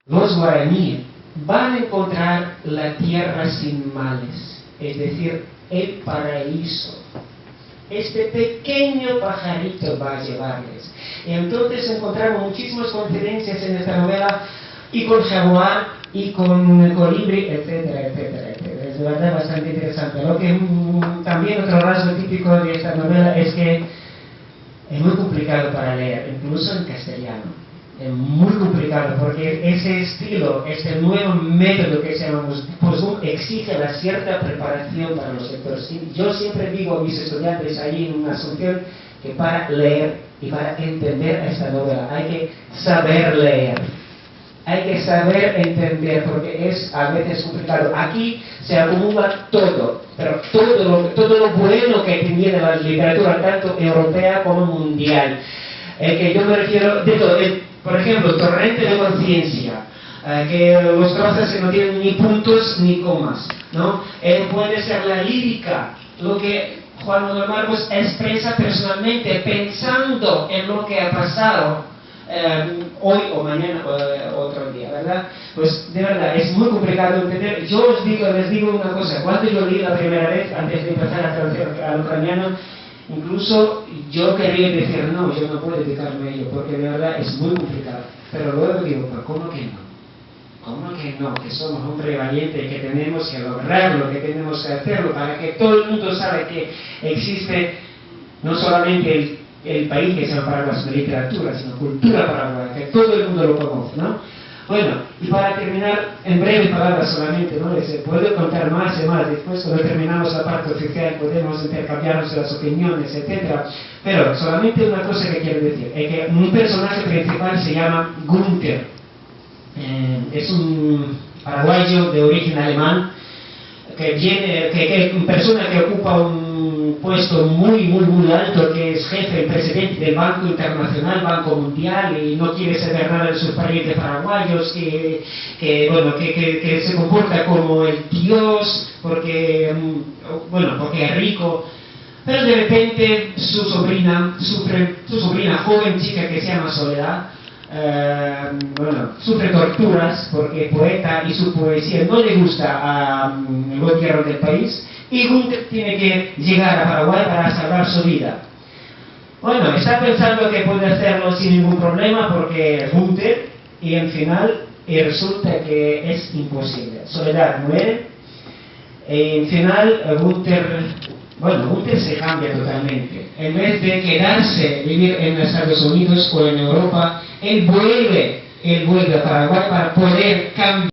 Los guaraníes van a encontrar la tierra sin males, es decir, el paraíso. Este pequeño pajarito va a llevarles. Y entonces encontramos muchísimas coincidencias en esta novela, y con jaguar, y con colibrí, etcétera, etcétera, etcétera. Es de verdad bastante interesante. Lo que también otro rasgo típico de esta novela es que es muy complicado para leer, incluso en castellano. Es muy complicado porque ese estilo, este nuevo método que se llama Postboom exige una cierta preparación para los lectores. Yo siempre digo a mis estudiantes ahí en una asunción que para leer y para entender esta novela hay que saber leer. Hay que saber entender porque es a veces complicado. Aquí se acumula todo, pero todo lo bueno que tiene la literatura, tanto europea como mundial. Que yo me refiero de todo. Por ejemplo, torrente de conciencia, que los trozos que no tienen ni puntos ni comas, ¿no? Puede ser la lírica, lo que Juan Manuel Marcos expresa personalmente, pensando en lo que ha pasado hoy o mañana o otro día, ¿verdad? Pues de verdad, es muy complicado entender. Yo les digo una cosa, cuando yo leí la primera vez, antes de empezar a traducir al ucraniano, incluso yo quería decir, no, yo no puedo dedicarme a ello, porque de verdad es muy complicado. Pero luego digo, pero ¿cómo que no? ¿Cómo que no? Que somos hombre valiente, que tenemos que lograrlo, que tenemos que hacerlo, para que todo el mundo sabe que existe no solamente el país que se llama Paraguay de literatura, sino cultura paraguaya, que todo el mundo lo conoce, ¿no? Bueno, y para terminar, en breves palabras solamente, ¿no? Se puede contar más y más, después cuando terminamos la parte oficial podemos intercambiarnos las opiniones, etc. Pero solamente una cosa que quiero decir, es que un personaje principal se llama Günther. Es un paraguayo de origen alemán, que es una persona que ocupa un puesto muy alto, que es jefe, el presidente del Banco Internacional, Banco Mundial, y no quiere saber nada de sus parientes paraguayos, que se comporta como el dios, porque es rico. Pero de repente su sobrina joven chica que se llama Soledad, sufre torturas porque es poeta y su poesía no le gusta al gobierno del país, y Günther tiene que llegar a Paraguay para salvar su vida. Bueno, está pensando que puede hacerlo sin ningún problema porque es Günther, y al final resulta que es imposible. Soledad muere, y al final Günther se cambia totalmente. En vez de quedarse, vivir en Estados Unidos o en Europa, él vuelve a Paraguay para poder cambiar.